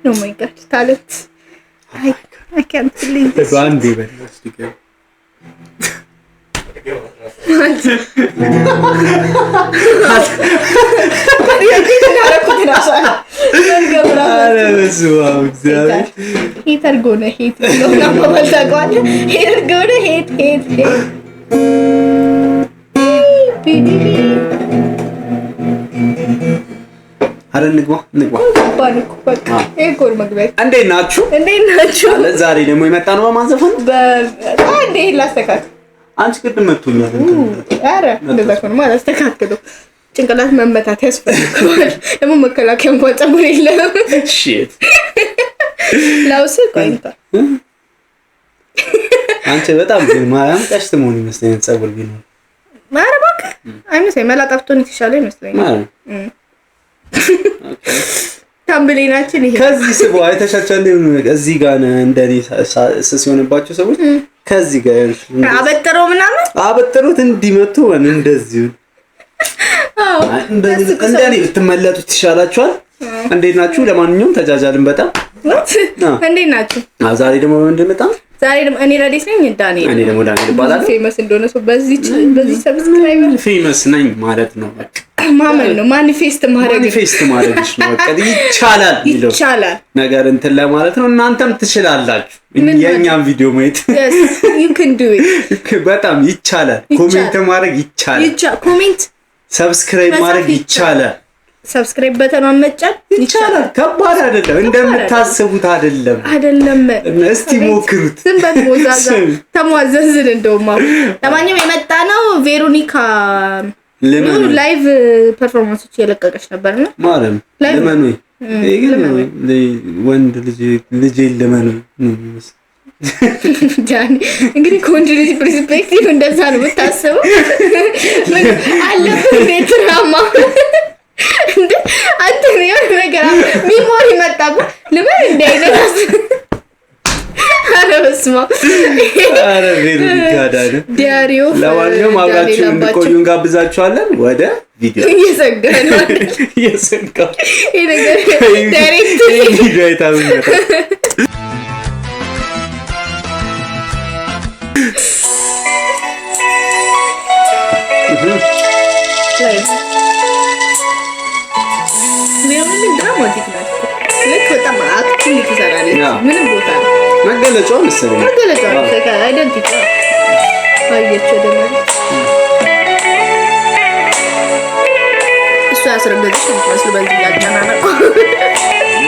Oh my god, talent. I can't believe this. One day, but let's do it. Hater gonna hate. Hater gonna hate. አረ ንግባ ባንኩ በቃ ኤኮር መግባት እንዴት ናችሁ አለ ዛሬ ደግሞ የመጣ ነው ማዘፈን አንዴ ላስተካክ አንቺ ቅድም መጥቶኛል አረ እንደዛ ነው ማለት አስተካክለው ጭንቅላት መመታት ያስፈልጋል ደግሞ መከላከያ እንኳን ጸጉር የለም ሺት ላውስ ቆይታ አንቺ በጣም ማራም ቀሽተሞን ይመስለኛል ጸጉር ቢኖር ማረባክ አይመስለኝ መላጣፍቶን ይሻላል ይመስለኛል ታምብሌናችን ይሄ ከዚህ ስቦ አይተሻቸው እዚህ ጋር እንደኔ ሲሆንባቸው ሰዎች ከዚህ ጋር አበጥረው ምናምን አበጥሩት እንዲመቱ እንደዚህ እንደኔ ብትመለጡት ይሻላችኋል እንዴት ናችሁ ለማንኛውም ተጃጃልን በጣም እንዴት ናችሁ ዛሬ ደግሞ እንደመጣ ዛሬ ደግሞ እኔ ራዲስ ነኝ ዳንኤል እኔ ደግሞ ዳንኤል ይባላል ፌመስ እንደሆነ ሰው በዚህ ሰብስክራይበር ፌመስ ነኝ ማለት ነው በቃ ማመን ነው ማኒፌስት ማድረግሽ ነው በቃ ይቻላል ነገር እንትን ለማለት ነው እናንተም ትችላላችሁ የኛም ቪዲዮ ማየት yes you can do it በጣም ይቻላል ኮሜንት ማድረግ ይቻላል ኮሜንት ሰብስክራይብ ማድረግ ይቻላል ሰብስክራይብ በተን መጫን ይቻላል ከባድ አይደለም እንደምታስቡት አይደለም እስቲ ሞክሩት ዝም በሞዛዛ ተሟዘዝን እንደውም ለማንኛውም የመጣ ነው ቬሮኒካ ለምን ላይቭ ፐርፎርማንሶች እየለቀቀች ነበርና ማለም ለምን ወይ ወንድ ልጅ ለምን ነው ጃኒ እንግዲህ ኮንትሪ ፐርስፔክቲቭ እንደዛ ነው የምታስበው ምን አለበት ድራማ እንዴ አንተሪያ ነገር ሚሞሪ መጣው ለምን እንደ አይነት አረስማ አረ ቬሮኒካ ዳነ ዲያሪዮ ለማንኛውም አብራችሁ እንድቆዩን ጋብዛችኋለን ወደ ቪዲዮ እየሰገነ ይሄ ነገር ዳይሬክት ቪዲዮ አይታምነው ምን ድራማቲክ ነው ልክ በጣም አክቲንግ ትሰራለች ምንም ቦታ መገለጫው መሰለኝ አይደንቲቲ አየች ደግሞ እሱ ያስረገዝሽ መስሎ በዚህ ያገናናቆ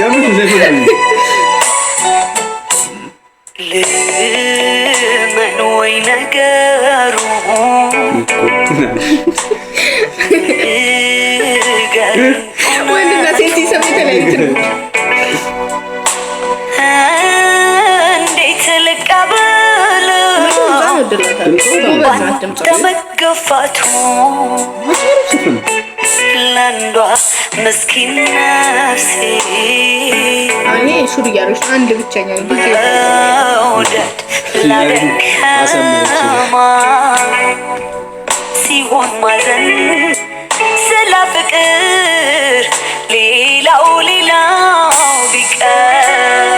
የምን ዘፈን ለምን ወይ ነገሩ ወንድና ሴት ሲሰሙ ተለያይተው እንዴት ልቀበል ተመገፋቱ ለንዷ ምስኪን ነፍሴ እኔ ሹር ያለሽ አንድ ብቻኛ ውደድ ለደከማ ሲሆን ማዘን ስለ ፍቅር ሌላው ቢቀር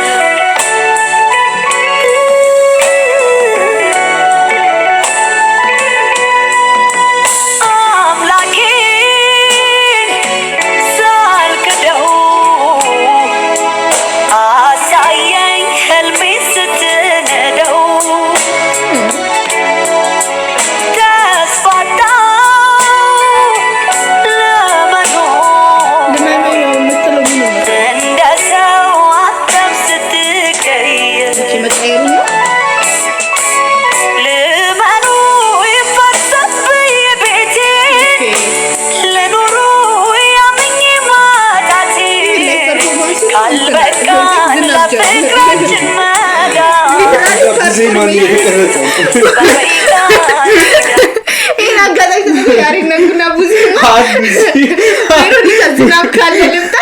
ዜማን እየተቀረጸ ይሄን አጋጣሚ ተያሪ ነውና ብዙ ቬሮኒካ ዝናብ ካለ ልምጣ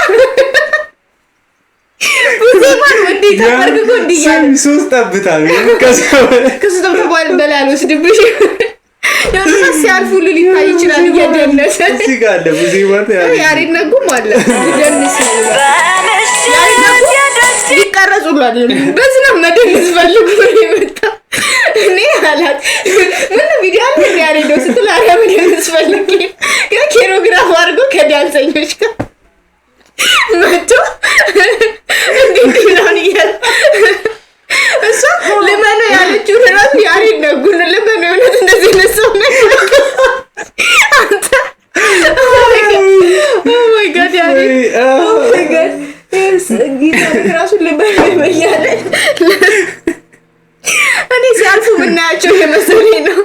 ብዙማን ወንዲ ተፈርግጎ እንዲያል ሶስት ጠብታ ከሱ ተባለ በላል ወስድብሽ ያው ሲያልፉ ሊታይ ይችላል እየደነሰ እዚህ ጋር አለ ብዙማን ያሪ ነጉም አለ ደንስ ያሪ ነጉ ቀርጾላል በዝናብ መደነስ ፈልጎ ይመጣ እኔ አላት ምን ቪዲዮ አለ ያለው ስትል አረ መደነስ ፈልጌ ከኪሮግራፍ አድርጎ ከዳንሰኞች ጋር መጥቶ እንዴት ነው ይያል እሷ ለማን ያለችው ራሱ ያሬድ ነው ጉን ለማን ነው እንደዚህ ነሰው ነው አንተ ኦ ማይ ጋድ ያሬድ ኦ ማይ ጋድ ጊታር ራሱ ለማን ያለ እኔ ሲያልፉ ምናያቸው የመሰለኝ ነው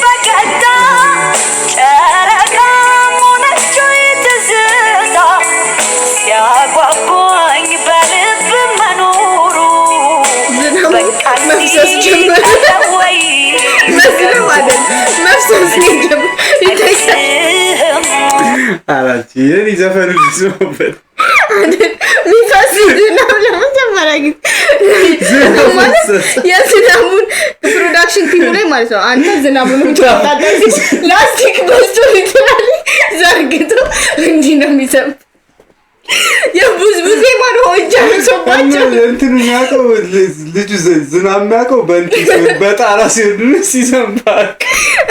በቀጣ ጨረቃ ሞነች ትዝታ ሲያጓጓኝ በልብ መኖሩ መፍሰስ ጀመረ መፍሰስ ጀመረ ይታያል አራቲ የኔ ዘፈኑ ልስሞበት ሚፋስ ዝናብ ለመጀመሪያ ጊዜ የዝናቡን ፕሮዳክሽን ቲሙ ላይ ማለት ነው አንተ ዝናቡን ምትወጣጣ ላስቲክ በስቶ ይችላል ዘርግቶ እንዲህ ነው የሚሰማው የቡዝቡዜ ማን ሆጃ ሰባቸው እንትኑ የሚያውቀው ልጁ ዝናብ የሚያውቀው በጣራ ሲዘንባል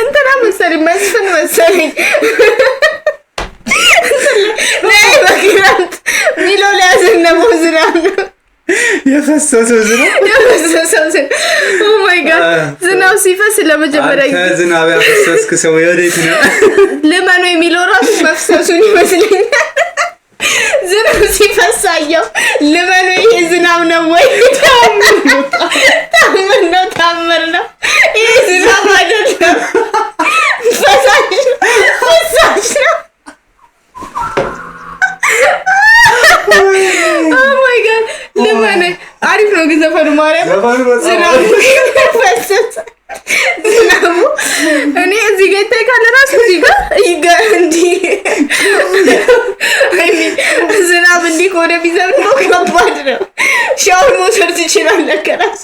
እንትና መሰለኝ መስፍን መሰለኝ ነይ በክረምት ሚለው ላይ ያዘነበው ዝናብ ነው የፈሰሰው ዝናብ ኦ ማይ ጋድ ዝናብ ሲፈስ ለመጀመሪያ አንተ ዝናብ ያፈሰስክ ሰው የወዴት ነው ለማን ነው የሚለው ራሱ መፍሰሱን ይመስለኛል ዝናብ ሲፈሳየው ለማን ነው ይሄ ዝናብ ነው ወይ ታምር ነው ይሄ ዝናብ አይደለም ፈሳሽ ነው ኦ ማይ ጋድ ለማን አሪፍ ነው ግን ዘፈኑ ማርያም ዝናቡ እኔ እዚህ ጋር ይታያል ራሱ እዚህ ጋር እንዲ ዝናብ እንዲ ኮደ ቢዘም ነው ከባድ ነው ሻወር መውሰድ ትችላለህ ከራስ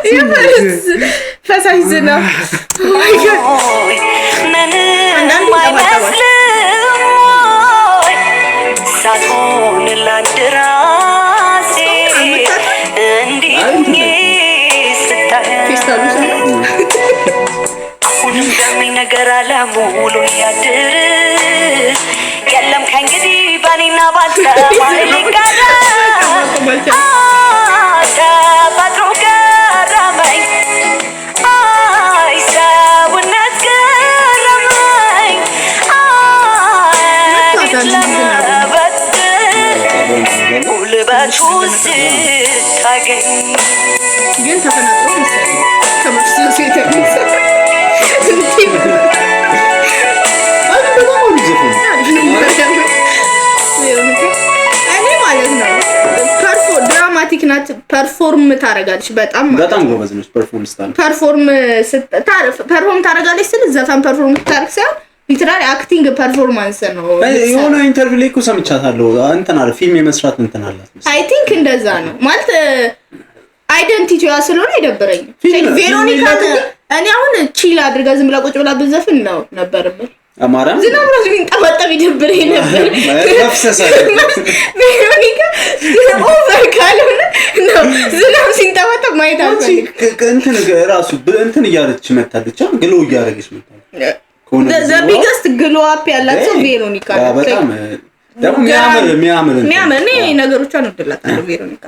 ይፈስ ፈሳሽ ዝናብ ኦ ማይ ጋድ ምንም አይመስልም ሳትሆን ላንድራሴ እንዲህ ስታይ አሁንም ደምኝ ነገር አለሙሉ ያድር የለም ከእንግዲህ ባኔና ባንተ ማን ሊቀራ ተፈጥሮ ገረመኝ አይ ሰውነት ገረመኝ ልበቱ ስታገኝ ግን ተፈናጥሮ መሰለኝ ከመፍሰሱ የተነሳ እኔ ማለት ነው ድራማቲክ ናት ፐርፎርም ታረጋለች በጣም ጎበዝ ነች ፐርፎርም ታረጋለች ስለ ዘፈን ፐርፎርም ታረግ ሳይሆን ሊትራሊ አክቲንግ ፐርፎርማንስ ነው የሆነ ኢንተርቪው ላይ እኮ ሰምቻታለሁ እንትን አለ ፊልም የመስራት እንትን አላት አይ ቲንክ እንደዛ ነው ማለት አይደንቲቲዋ ስለሆነ አይደብረኝም ቬሮኒካ እኔ አሁን ቺል አድርጋ ዝም ብላ ቁጭ ብላ ብዘፍን ነው ነበርበት አማራ ዝናብ ነው የሚንጠባጠብ ይደብረኝ ነበር መፍሰሳ ቬሮኒካ ኦቨር ካልሆነ ነው ዝናብ ሲንጠባጠብ ማየት አልፈልግም እንትን ራሱ እንትን እያለች መታለች ግሎ እያደረገች መታለች the biggest glow up ያላት ሰው ቬሮኒካ ነው በጣም ደግሞ የሚያምር እኔ ነገሮቿን ወደላታለሁ ቬሮኒካ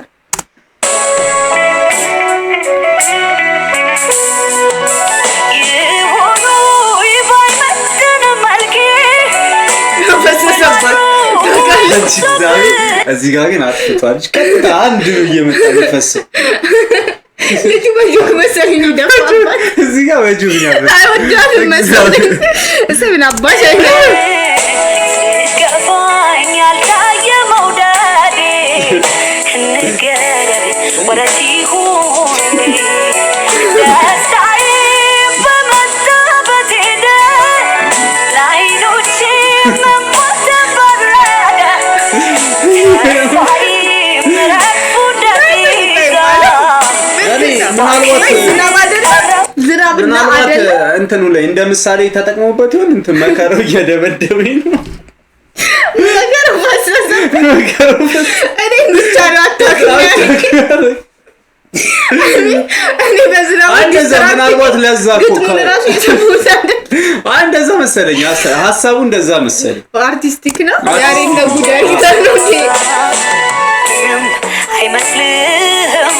ይሆኑ ይባይመጥን መልኬ ፈሰሰባት እዚህ ጋር ግን አጥፍቷለች ቀጥታ አንድ እየመጣ ይፈሰው ልጅ በጆክ መሰለኝ ይደፋባት እዚህ ጋር በጆክ ያፈ አይወዳትም መሰለኝ እሰብና አባሽ አይደለም ገፋኝ ያልታየ መውደዴ ንገረኝ ወደት ይሁን ደስታዬ በመጣበት ሄደ ለዓይኖቼ መሞት በረደ ተስፋዬ ምረፉ ደቂቃ ዝናብና አይደለ እንትኑ ላይ እንደ ምሳሌ ተጠቅመውበት ይሁን እንትን መከረው እየደበደበኝ ነው ነገር እኔ ብቻ ነው አታውቅም። እኔ በዝናብ እንደዛ ምናልባት ለዛ እኮ ግጥሙን እራሱ የሰሙት እንደዛ መሰለኝ። ሀሳቡ እንደዛ መሰለኝ። አርቲስቲክ ነው ያሬ እንደ ጉዳይ ነው አይመስልህም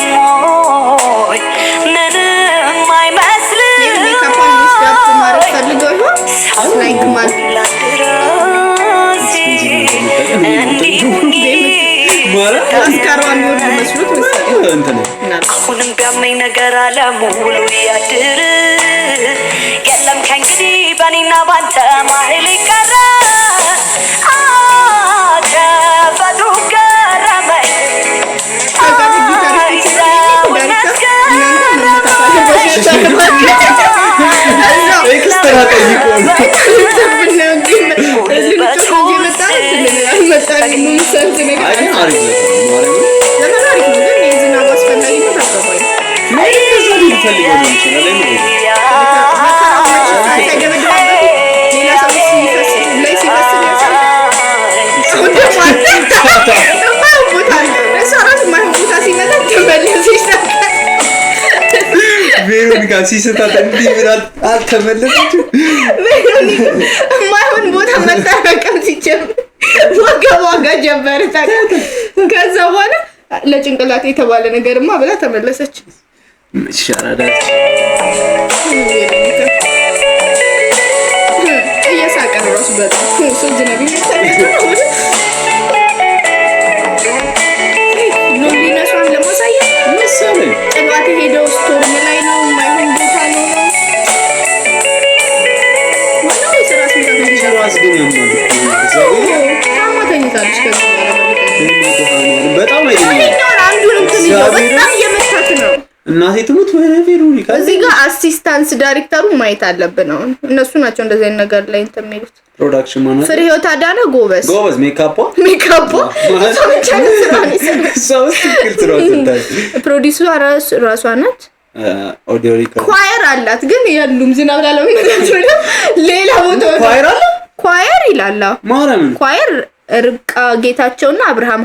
ወይ? ምንም አይመስልህም። የሜካፕ ሚስት ማድረግ ፈልገው ነው ላይክ ማለት ማስካራዋን ወርድ መስሎት መሰለኝ እንትን አሁንም ቢያመኝ ነገር አለሙሉ ያድር የለም ከእንግዲህ በኔና ባንተ ማህል ይቀረ ተፈጥሮ ገረመኝ ኤክስትራ ጠይቆ ቬሮኒካ ሲስታት እንዲህ ብላል አልተመለሰችም። ቬሮኒካ የማይሆን ቦታ መጠራቀም ሲጀምር ዋጋ ጀመረ። ከዛ በኋላ ለጭንቅላት የተባለ ነገርማ ብላ ተመለሰች። መሻራዳች እየሳቀ ነው ራሱ በጣም ሶዝ ነገር ይታያል። ሎንሊነሷን ለማሳየት መሰለኝ ጥሏት ሄደው ስቶርም ላይ ነው የማይሆን ቦታ ነው ራስ ግን ታማተኝታለች። በጣም በጣም እየመታት ነው። እናቴ ትሙት ቬሮኒካ። እዚህ ጋር አሲስታንስ ዳይሬክተሩ ማየት አለብን። ነው እነሱ ናቸው እንደዚህ አይነት ነገር ላይ እንትን የሚሉት። ፕሮዳክሽን ማለት ፍሬህይወት አዳነ ጎበዝ ሜካፖ ፕሮዲውሰር ራሷ ናት። ኦዲዮ ሪኮርድ ኳየር አላት ግን የሉም። ዝናብ ላለመመታት ነው ሌላ ቦታ ኳየር አለ። ኳየር ይላል ማርያም ኳየር ርብቃ ጌታቸውና አብርሃም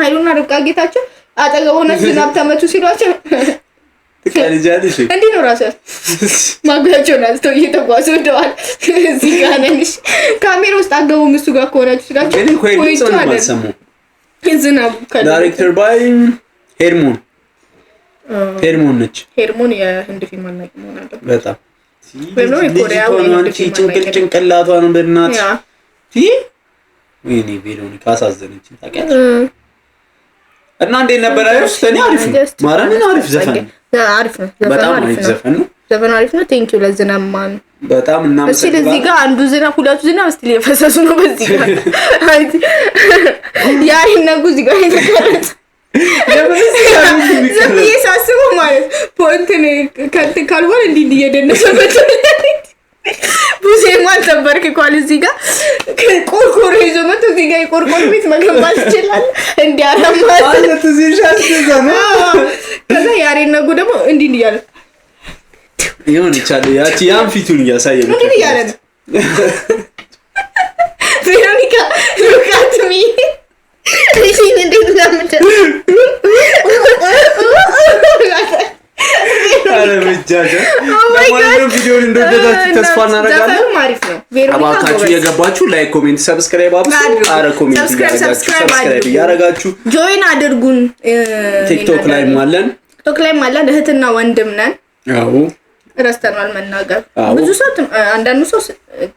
ኃይሉና ርብቃ ጌታቸው አጠገብ ሆነ ዝናብ ተመቱ ሲሏቸው ትቀልጃለሽ። እንዲህ ነው ራሱ ማጓቸውን አስተው እየተጓዙ ወደዋል። እዚህ ጋር ነሽ ካሜራ ውስጥ አገቡም እሱ ጋር ከሆናችሁ ስላችሁ እኔ ኮይን ጾም ማሰሙ ዝናቡ ዳይሬክተር ባይ ሄርሞን ነች። ሄርሞን የህንድ ፊልም አናቂ መሆን አለበት በጣም በለው የኮሪያ ጭንቅላቷ ነው በእናት ወይኔ ቬሮኒካ አሳዘነችኝ። ታውቂያለሽ እና እንዴት ነበር? አይሽ ለኔ አሪፍ ነው። ማርያምን አሪፍ ዘፈን አሪፍ ነው። በጣም አሪፍ ዘፈን ነው። ዘፈን አሪፍ ነው። ቴንኪው ለዝናብ ማን በጣም እና እሺ። ለዚህ ጋር አንዱ ዝናብ ሁለቱ ዝናብ እስቲ የፈሰሱ ነው። በዚህ ጋር ያይነጉ እዚህ ጋር የተቀረጸ ዘፍዬ ሳስበው ማለት ፖንትን ከንት ካልሆነ እንዲህ እየደነሰ ብዙ የማልጠበርክ እንኳን እዚህ ጋር ቆርቆሮ ይዞ መጥቶ እዚህ ጋር የቆርቆሮ ቤት መገንባት ይችላል። እንዲያረማት ማለት እዚህ ሻስተዛ ነው። ከዛ ያሬነጉ ደግሞ እንዲህ እያለ ይሁን ይቻላል። ያቺ ያን ፊቱን እያሳየ ነው። እንዲህ እያለ ነው። ቬሮኒካ ሉካትሚ እሺ እንዴት ለምደ ለማንኛውም ቪዲዮውን እንደወደዳችሁ ተስፋ እናደርጋለን። እባካችሁ የገባችሁ ላይክ፣ ኮሜንት፣ ሰብስክራይብ አድርጉ። አረ ኮሜንት ሰብስክራይብ እያደረጋችሁ ጆይን አድርጉን። ቲክቶክ ላይ ማለን እህትና ወንድም ነን። አዎ ረስተናል መናገር። ብዙ ሰው አንዳንዱ ሰው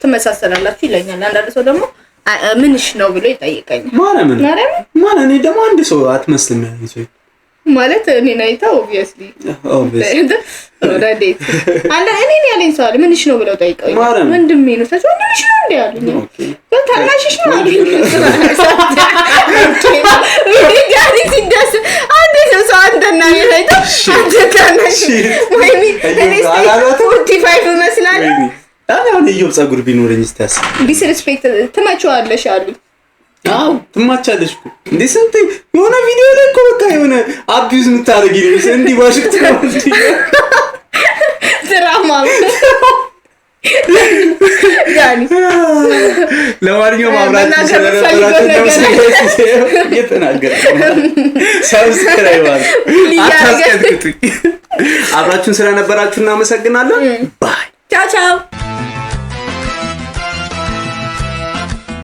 ትመሳሰላላችሁ ይለኛል። አንዳንዱ ሰው ደግሞ ምንሽ ነው ብሎ ይጠይቀኛል። ማርያምን እኔ ደግሞ አንድ ሰው አትመስልም ያለኝ ሰው ማለት እኔ ናይታ ኦብቪየስሊ ኦልሬዲ አንድ እኔ ያለኝ ሰው አለ ምንሽ ነው ብለው ጠይቀው ወንድሜ ነው ታችሁ ወንድምሽ ነው እንዴ ያሉኝ ግን ታናሽሽ ነው አሉኝ። ጃኒ ሲደስ አንዴ ሰው አንተና ያይታ አንተ ታናሽ ወይኔ እኔ 45 መስላል አሁን ይኸው ፀጉር ቢኖረኝ እስታስ ዲስሪስፔክት ትመጪዋለሽ አሉኝ። አው ትማቻለሽ እኮ እንዴ ስንት የሆነ ቪዲዮ ላይ እኮ በቃ የሆነ አቢዩዝ የምታረጊ ነው እንዴ ዋሽንግተን ድራማ ዳኒ ለማንኛውም አብራችሁ ስለነበራችሁ ሰብስክራይብ አታስቀጥቅጡኝ። አብራችሁን ስለነበራችሁ እናመሰግናለን። ባይ ቻው ቻው።